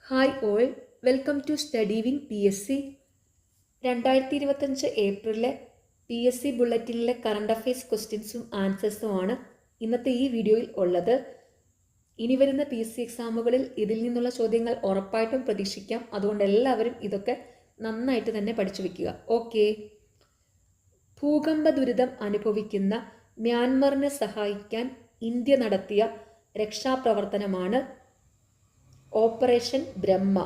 Hi all, welcome to study wing PSC. 2025 ഏപ്രിലെ PSC ബുള്ളറ്റിനിലെ current affairs ക്വസ്റ്റ്യൻസും ആൻസേഴ്സുമാണ് ഇന്നത്തെ ഈ വീഡിയോയിൽ ഉള്ളത്. ഇനി വരുന്ന PSC എക്സാമുകളിൽ ഇതിൽ നിന്നുള്ള ചോദ്യങ്ങൾ ഉറപ്പായിട്ടും പ്രതീക്ഷിക്കാം. അതുകൊണ്ട് എല്ലാവരും ഇതൊക്കെ നന്നായിട്ട് തന്നെ പഠിച്ചു വയ്ക്കുക. ഓക്കെ. ഭൂകമ്പ ദുരിതം അനുഭവിക്കുന്ന മ്യാൻമറിനെ സഹായിക്കാൻ ഇന്ത്യ നടത്തിയ രക്ഷാപ്രവർത്തനമാണ് ഓപ്പറേഷൻ ബ്രഹ്മ.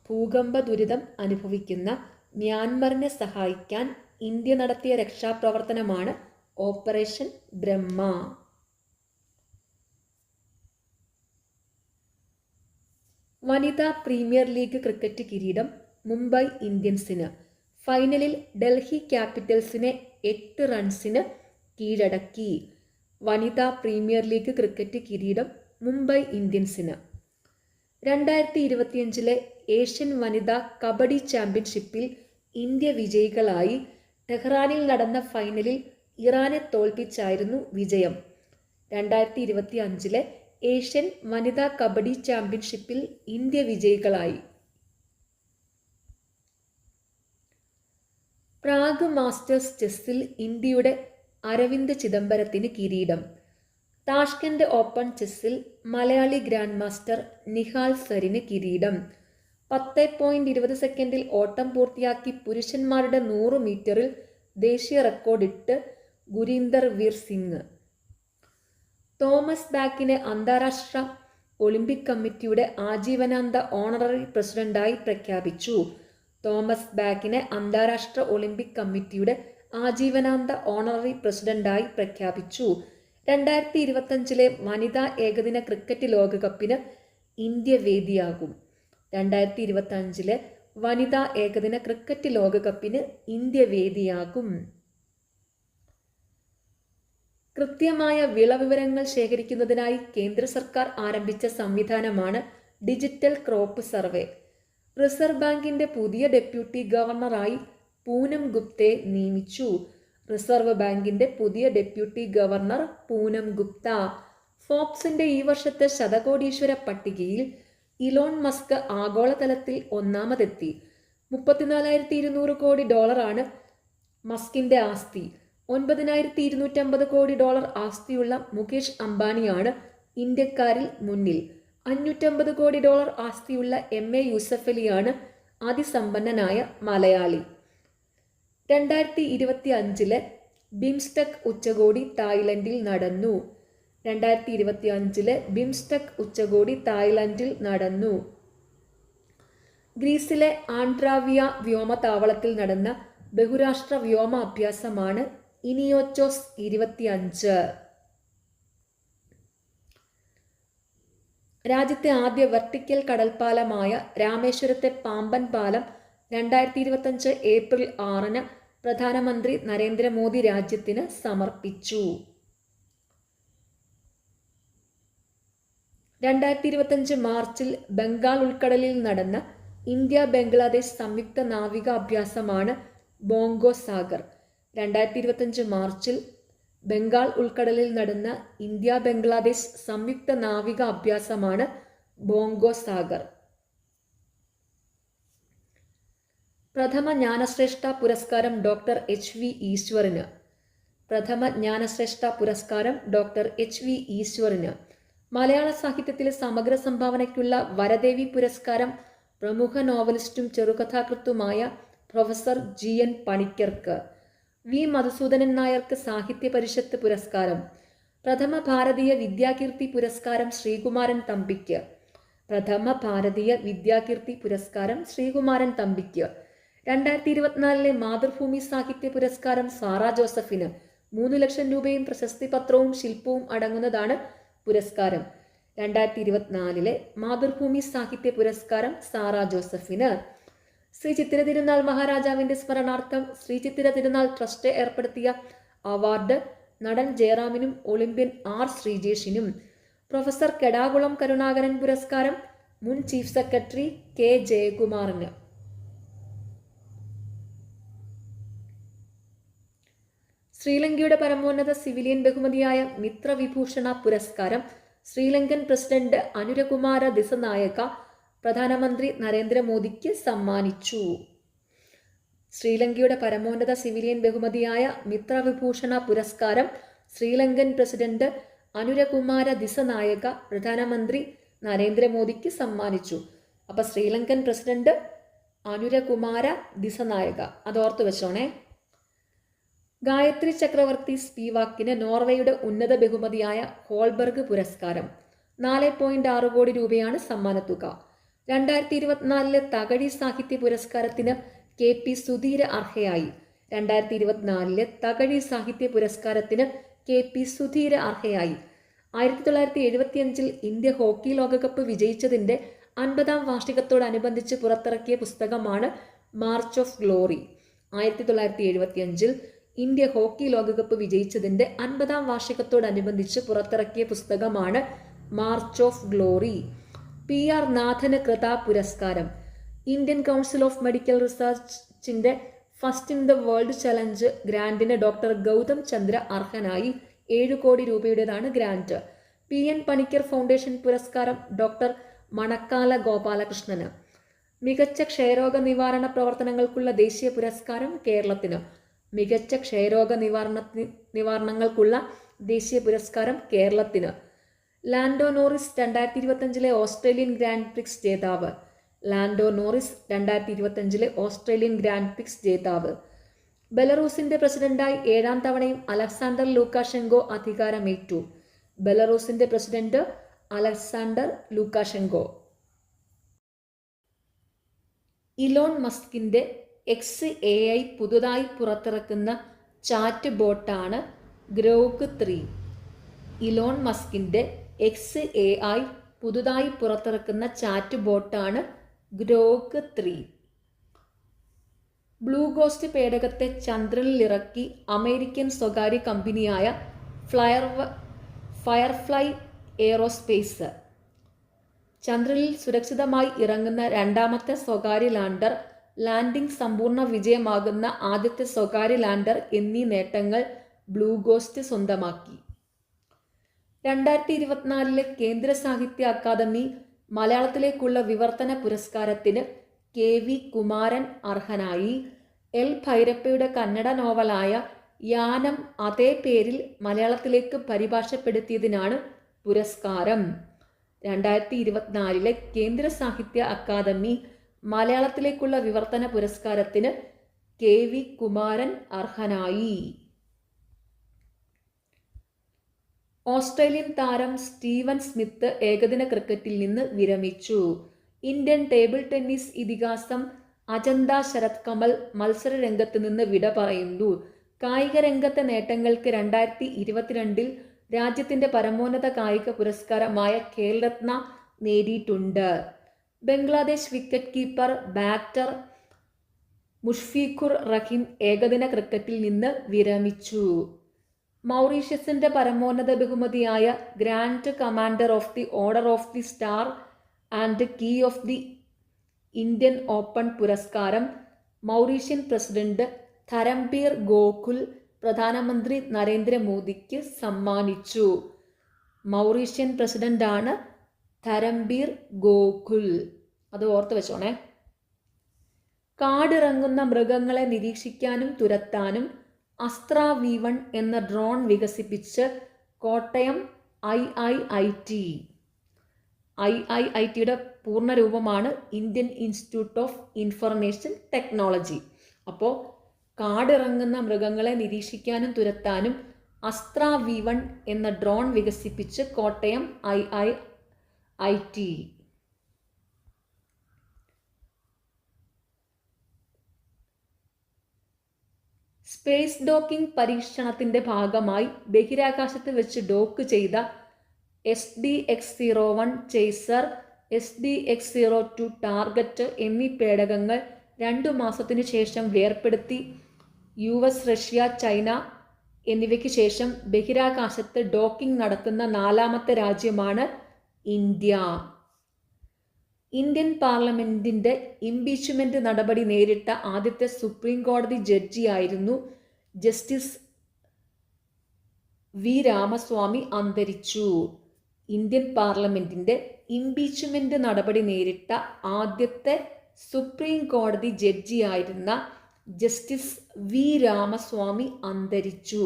ഭൂകമ്പ ദുരിതം അനുഭവിക്കുന്ന മ്യാൻമറിനെ സഹായിക്കാൻ ഇന്ത്യ നടത്തിയ രക്ഷാപ്രവർത്തനമാണ് ഓപ്പറേഷൻ ബ്രഹ്മ. വനിതാ പ്രീമിയർ ലീഗ് ക്രിക്കറ്റ് കിരീടം മുംബൈ ഇന്ത്യൻസിന്. ഫൈനലിൽ ഡൽഹി ക്യാപിറ്റൽസിനെ 8 റൺസിന് കീഴടക്കി. വനിതാ പ്രീമിയർ ലീഗ് ക്രിക്കറ്റ് കിരീടം മുംബൈ ഇന്ത്യൻസിന്. 2025 ഏഷ്യൻ വനിതാ കബഡി ചാമ്പ്യൻഷിപ്പിൽ ഇന്ത്യ വിജയികളായി. ടെഹ്റാനിൽ നടന്ന ഫൈനലിൽ ഇറാനെ തോൽപ്പിച്ചായിരുന്നു വിജയം. 2025 ഏഷ്യൻ വനിതാ കബഡി ചാമ്പ്യൻഷിപ്പിൽ ഇന്ത്യ വിജയികളായി. പ്രാഗ് മാസ്റ്റേഴ്സ് ചെസ്സിൽ ഇന്ത്യയുടെ അരവിന്ദ് ചിദംബരത്തിന് കിരീടം. താഷ്കന്റ് ഓപ്പൺ ചെസ്സിൽ മലയാളി ഗ്രാൻഡ് മാസ്റ്റർ നിഹാൽ സരിന് കിരീടം. 10.20 സെക്കൻഡിൽ ഓട്ടം പൂർത്തിയാക്കി പുരുഷന്മാരുടെ 100 മീറ്ററിൽ ദേശീയ റെക്കോർഡിട്ട് ഗുരീന്ദർ വീർ സിംഗ്. തോമസ് ബാക്കിനെ അന്താരാഷ്ട്ര ഒളിമ്പിക് കമ്മിറ്റിയുടെ ആജീവനാന്ത ഓണററി പ്രസിഡന്റായി പ്രഖ്യാപിച്ചു. തോമസ് ബാക്കിനെ അന്താരാഷ്ട്ര ഒളിമ്പിക് കമ്മിറ്റിയുടെ ആജീവനാന്ത ഓണററി പ്രസിഡന്റായി പ്രഖ്യാപിച്ചു. 2025 വനിതാ ഏകദിന ക്രിക്കറ്റ് ലോകകപ്പിന് ഇന്ത്യ വേദിയാകും. 2025 വനിതാ ഏകദിന ക്രിക്കറ്റ് ലോകകപ്പിന് ഇന്ത്യ വേദിയാകും. കൃത്യമായ വിളവിവരങ്ങൾ ശേഖരിക്കുന്നതിനായി കേന്ദ്ര സർക്കാർ ആരംഭിച്ച സംവിധാനമാണ് ഡിജിറ്റൽ ക്രോപ്പ് സർവേ. റിസർവ് ബാങ്കിന്റെ പുതിയ ഡെപ്യൂട്ടി ഗവർണറായി പൂനം ഗുപ്തയെ നിയമിച്ചു. റിസർവ് ബാങ്കിന്റെ പുതിയ ഡെപ്യൂട്ടി ഗവർണർ പൂനം ഗുപ്ത. ഫോബ്സിന്റെ ഈ വർഷത്തെ ശതകോടീശ്വര പട്ടികയിൽ ഇലോൺ മസ്ക് ആഗോളതലത്തിൽ ഒന്നാമതെത്തി. $34,200 കോടി മസ്കിന്റെ ആസ്തി. $9,250 കോടി ആസ്തിയുള്ള മുകേഷ് അംബാനിയാണ് ഇന്ത്യക്കാരിൽ മുന്നിൽ. $550 കോടി ആസ്തിയുള്ള MA യൂസഫലിയാണ് അതിസമ്പന്നനായ മലയാളി. 2025 ബിംസ്റ്റെക് ഉച്ചകോടി തായ്ലൻഡിൽ നടന്നു. 2025 ബിംസ്റ്റെക് ഉച്ചകോടി തായ്ലൻഡിൽ നടന്നു. ഗ്രീസിലെ ആൻഡ്രാവിയ വ്യോമതാവളത്തിൽ നടന്ന ബഹുരാഷ്ട്ര വ്യോമ അഭ്യാസമാണ് ഇനിയോച്ചോസ് 25. രാജ്യത്തെ ആദ്യ വെർട്ടിക്കൽ കടൽപ്പാലമായ രാമേശ്വരത്തെ പാമ്പൻ പാലം 2025 ഏപ്രിൽ 6 പ്രധാനമന്ത്രി നരേന്ദ്രമോദി രാജ്യത്തിന് സമർപ്പിച്ചു. 2025 മാർച്ചിൽ ബംഗാൾ ഉൾക്കടലിൽ നടന്ന ഇന്ത്യ ബംഗ്ലാദേശ് സംയുക്ത നാവിക അഭ്യാസമാണ് ബോങ്കോ സാഗർ. 2025 മാർച്ചിൽ ബംഗാൾ ഉൾക്കടലിൽ നടന്ന ഇന്ത്യ ബംഗ്ലാദേശ് സംയുക്ത നാവിക അഭ്യാസമാണ് ബോങ്കോ സാഗർ. പ്രഥമ ജ്ഞാനശ്രേഷ്ഠ പുരസ്കാരം ഡോക്ടർ HV ഈശ്വറിന്. പ്രഥമ ജ്ഞാനശ്രേഷ്ഠ പുരസ്കാരം ഡോക്ടർ HV ഈശ്വറിന്. മലയാള സാഹിത്യത്തിലെ സമഗ്ര സംഭാവനയ്ക്കുള്ള വരദേവി പുരസ്കാരം പ്രമുഖ നോവലിസ്റ്റും ചെറുകഥാകൃത്തുമായ പ്രൊഫസർ GN പണിക്കർക്ക്. V മധുസൂദനൻ നായർക്ക് സാഹിത്യ പരിഷത്ത് പുരസ്കാരം. പ്രഥമ ഭാരതീയ വിദ്യാകീർത്തി പുരസ്കാരം ശ്രീകുമാരൻ തമ്പിക്ക്. പ്രഥമ ഭാരതീയ വിദ്യാകീർത്തി പുരസ്കാരം ശ്രീകുമാരൻ തമ്പിക്ക്. 2024 മാതൃഭൂമി സാഹിത്യ പുരസ്കാരം സാറ ജോസഫിന്. 3 ലക്ഷം രൂപയും പ്രശസ്തി പത്രവും ശില്പവും അടങ്ങുന്നതാണ് പുരസ്കാരം. 2024 മാതൃഭൂമി സാഹിത്യ പുരസ്കാരം സാറ ജോസഫിന്. ശ്രീ ചിത്തിര തിരുനാൾ മഹാരാജാവിന്റെ സ്മരണാർത്ഥം ശ്രീ ചിത്തിര തിരുനാൾ ട്രസ്റ്റ് ഏർപ്പെടുത്തിയ അവാർഡ് നടൻ ജയറാമിനും ഒളിമ്പ്യൻ R ശ്രീജേഷിനും. പ്രൊഫസർ കെടാകുളം കരുണാകരൻ പുരസ്കാരം മുൻ ചീഫ് സെക്രട്ടറി K ജയകുമാറിന്. ശ്രീലങ്കയുടെ പരമോന്നത സിവിലിയൻ ബഹുമതിയായ മിത്രവിഭൂഷണ പുരസ്കാരം ശ്രീലങ്കൻ പ്രസിഡന്റ് അനുരകുമാര ദിസനായക പ്രധാനമന്ത്രി നരേന്ദ്രമോദിക്ക് സമ്മാനിച്ചു. ശ്രീലങ്കയുടെ പരമോന്നത സിവിലിയൻ ബഹുമതിയായ മിത്രവിഭൂഷണ പുരസ്കാരം ശ്രീലങ്കൻ പ്രസിഡന്റ് അനുരകുമാര ദിസനായക പ്രധാനമന്ത്രി നരേന്ദ്രമോദിക്ക് സമ്മാനിച്ചു. അപ്പൊ ശ്രീലങ്കൻ പ്രസിഡന്റ് അനുരകുമാര ദിസനായക, അതോർത്ത് വെച്ചോണേ. ഗായത്രി ചക്രവർത്തി സ്പിവാക്കിന് നോർവേയുടെ ഉന്നത ബഹുമതിയായ ഹോൾബർഗ് പുരസ്കാരം. 4.6 കോടി രൂപയാണ് സമ്മാനത്തുക. 2024 തകഴി സാഹിത്യ പുരസ്കാരത്തിന് KP സുധീര അർഹയായി. 2024 തകഴി സാഹിത്യ പുരസ്കാരത്തിന് KP സുധീര അർഹയായി. 1975 ഇന്ത്യ ഹോക്കി ലോകകപ്പ് വിജയിച്ചതിന്റെ 50ാം വാർഷികത്തോടനുബന്ധിച്ച് പുറത്തിറക്കിയ പുസ്തകമാണ് March of Glory. 1975 India hockey ലോകകപ്പ് വിജയിച്ചതിന്റെ 50ാം വാർഷികത്തോടനുബന്ധിച്ച് പുറത്തിറക്കിയ പുസ്തകമാണ് മാർച്ച് ഓഫ് ഗ്ലോറി. PR നാഥന് കൃത പുരസ്കാരം. ഇന്ത്യൻ കൗൺസിൽ ഓഫ് മെഡിക്കൽ റിസർച്ചിന്റെ First in the World Challenge ഗ്രാന്റിന് ഡോക്ടർ ഗൗതം ചന്ദ്ര അർഹനായി. 7 കോടി രൂപയുടേതാണ് ഗ്രാന്റ്. PN പണിക്കർ ഫൗണ്ടേഷൻ പുരസ്കാരം ഡോക്ടർ മണക്കാല ഗോപാലകൃഷ്ണന്. മികച്ച ക്ഷയരോഗ നിവാരണ പ്രവർത്തനങ്ങൾക്കുള്ള ദേശീയ പുരസ്കാരം കേരളത്തിന്. മികച്ച ക്ഷയരോഗ നിവാരണങ്ങൾക്കുള്ള ദേശീയ പുരസ്കാരം കേരളത്തിന്. Lando Norris 2025 Australian Grand Prix ജേതാവ്. Lando Norris 2025 Australian Grand Prix ജേതാവ്. ബെലറൂസിന്റെ പ്രസിഡന്റായി 7ാം തവണയും അലക്സാണ്ടർ ലൂക്കാഷെങ്കോ അധികാരമേറ്റു. ബെലറൂസിന്റെ പ്രസിഡന്റ് അലക്സാണ്ടർ ലൂക്കാഷെങ്കോ. ഇലോൺ മസ്കിന്റെ XAI പുതുതായി പുറത്തിറക്കുന്ന ചാറ്റ് ബോട്ടാണ് ഗ്രോക്ക് 3. ഇലോൺ മസ്കിന്റെ XAI പുതുതായി പുറത്തിറക്കുന്ന ചാറ്റ് ബോട്ടാണ് ഗ്രോക്ക് 3. ബ്ലൂ ഗോസ്റ്റ് പേടകത്തെ ചന്ദ്രനിലിറക്കി അമേരിക്കൻ സ്വകാര്യ കമ്പനിയായ ഫയർഫ്ലൈ എയ്റോസ്പേസ്. ചന്ദ്രനിൽ സുരക്ഷിതമായി ഇറങ്ങുന്ന രണ്ടാമത്തെ സ്വകാര്യ ലാൻഡർ, ലാൻഡിംഗ് സമ്പൂർണ്ണ വിജയമാകുന്ന ആദ്യത്തെ സ്വകാര്യ ലാൻഡർ എന്നീ നേട്ടങ്ങൾ ബ്ലൂ ഗോസ്റ്റ് സ്വന്തമാക്കി. 2024 കേന്ദ്ര സാഹിത്യ അക്കാദമി മലയാളത്തിലേക്കുള്ള വിവർത്തന പുരസ്കാരത്തിന് KV കുമാരൻ അർഹനായി. L ഭൈരപ്പയുടെ കന്നഡ നോവലായ യാനം അതേ പേരിൽ മലയാളത്തിലേക്ക് പരിഭാഷപ്പെടുത്തിയതിനാണ് പുരസ്കാരം. 2024 കേന്ദ്ര സാഹിത്യ അക്കാദമി മലയാളത്തിലേക്കുള്ള വിവർത്തന പുരസ്കാരത്തിന് KV കുമാരൻ അർഹനായി. ഓസ്ട്രേലിയൻ താരം സ്റ്റീവൻ സ്മിത്ത് ഏകദിന ക്രിക്കറ്റിൽ നിന്ന് വിരമിച്ചു. ഇന്ത്യൻ ടേബിൾ ടെന്നീസ് ഇതിഹാസം അജന്ത ശരത് കമൽ മത്സര രംഗത്ത് നിന്ന് വിട പറയുന്നു. കായിക രംഗത്തെ നേട്ടങ്ങൾക്ക് 2022 രാജ്യത്തിന്റെ പരമോന്നത കായിക പുരസ്കാരമായ ഖേൽരത്ന നേടിയിട്ടുണ്ട്. Bangladesh wicket keeper batter Mushfiqur Rahim ഏകദിന ക്രിക്കറ്റിൽ നിന്ന് വിരമിച്ചു. മൗറീഷ്യസിന്റെ പരമോന്നത ബഹുമതിയായ grand commander of the order of the star and key of the Indian ocean പുരസ്കാരം മൗറീഷ്യൻ പ്രസിഡന്റ് ധരംബീർ ഗോകുൽ പ്രധാനമന്ത്രി നരേന്ദ്രമോദിക്ക് സമ്മാനിച്ചു. മൗറീഷ്യൻ പ്രസിഡന്റാണ് ധരംബീർ ഗോകുൽ, അത് ഓർത്ത് വെച്ചോണേ. കാടിറങ്ങുന്ന മൃഗങ്ങളെ നിരീക്ഷിക്കാനും തുരത്താനും അസ്ത്ര V1 എന്ന ഡ്രോൺ വികസിപ്പിച്ച് കോട്ടയം IIIT. IIITയുടെ പൂർണ്ണരൂപമാണ് Indian Institute of Information Technology. അപ്പോൾ കാടിറങ്ങുന്ന മൃഗങ്ങളെ നിരീക്ഷിക്കാനും തുരത്താനും അസ്ത്ര V1 എന്ന ഡ്രോൺ വികസിപ്പിച്ച് കോട്ടയം IIIT. സ്പേസ് ഡോക്കിംഗ് പരീക്ഷണത്തിന്റെ ഭാഗമായി ബഹിരാകാശത്ത് വെച്ച് ഡോക്ക് ചെയ്ത SDX-01 ചേസർ, SDX-02 ടാർഗറ്റ് എന്നീ പേടകങ്ങൾ 2 മാസത്തിനു ശേഷം വേർപെടുത്തി. US, റഷ്യ, ചൈന എന്നിവയ്ക്ക് ശേഷം ബഹിരാകാശത്ത് ഡോക്കിംഗ് നടത്തുന്ന 4ാമത്തെ രാജ്യമാണ് ഇന്ത്യ. ഇന്ത്യൻ പാർലമെന്റിന്റെ ഇംപീച്ച്മെന്റ് നടപടി നേരിട്ട ആദ്യത്തെ സുപ്രീം കോടതി ജഡ്ജിയായിരുന്നു ജസ്റ്റിസ് V. രാമസ്വാമി അന്തരിച്ചു. ഇന്ത്യൻ പാർലമെന്റിന്റെ ഇംപീച്ച്മെന്റ് നടപടി നേരിട്ട ആദ്യത്തെ സുപ്രീം കോടതി ജഡ്ജിയായിരുന്ന ജസ്റ്റിസ് വി രാമസ്വാമി അന്തരിച്ചു.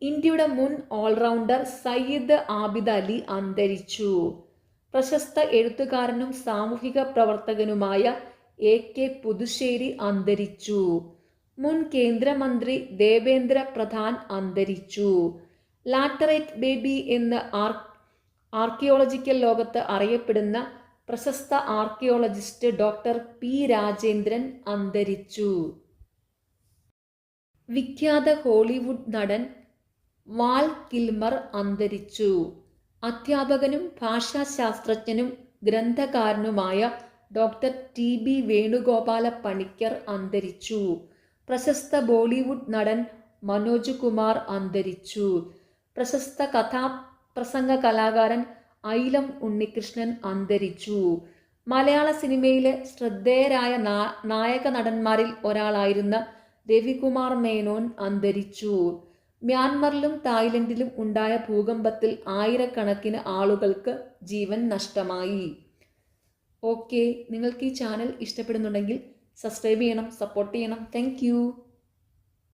ഇന്ത്യയുടെ മുൻ ഓൾറൗണ്ടർ സയ്യിദ് ആബിദ് അലി അന്തരിച്ചു. പ്രശസ്ത എഴുത്തുകാരനും സാമൂഹിക പ്രവർത്തകനുമായ AK പുതുശ്ശേരി അന്തരിച്ചു. മുൻ കേന്ദ്രമന്ത്രി ദേവേന്ദ്ര പ്രധാൻ അന്തരിച്ചു. ലാറ്ററൈറ്റ് ബേബി എന്ന് ആർക്കിയോളജിക്കൽ ലോകത്ത് അറിയപ്പെടുന്ന പ്രശസ്ത ആർക്കിയോളജിസ്റ്റ് ഡോക്ടർ P. രാജേന്ദ്രൻ അന്തരിച്ചു. വിഖ്യാത ഹോളിവുഡ് നടൻ വാൽ കിൽമർ അന്തരിച്ചു. അധ്യാപകനും ഭാഷാശാസ്ത്രജ്ഞനും ഗ്രന്ഥകാരനുമായ ഡോക്ടർ TB വേണുഗോപാല പണിക്കർ അന്തരിച്ചു. പ്രശസ്ത ബോളിവുഡ് നടൻ മനോജ് കുമാർ അന്തരിച്ചു. പ്രശസ്ത കഥാപ്രസംഗ കലാകാരൻ ഐലം ഉണ്ണികൃഷ്ണൻ അന്തരിച്ചു. മലയാള സിനിമയിലെ ശ്രദ്ധേയരായ നായക നടന്മാരിൽ ഒരാളായിരുന്ന രവികുമാർ മേനോൻ അന്തരിച്ചു. മ്യാൻമറിലും തായ്ലൻഡിലും ഉണ്ടായ ഭൂകമ്പത്തിൽ ആയിരക്കണക്കിന് ആളുകൾക്ക് ജീവൻ നഷ്ടമായി. ഓക്കെ, നിങ്ങൾക്ക് ഈ ചാനൽ ഇഷ്ടപ്പെടുന്നുണ്ടെങ്കിൽ സബ്സ്ക്രൈബ് ചെയ്യണം, സപ്പോർട്ട് ചെയ്യണം. താങ്ക്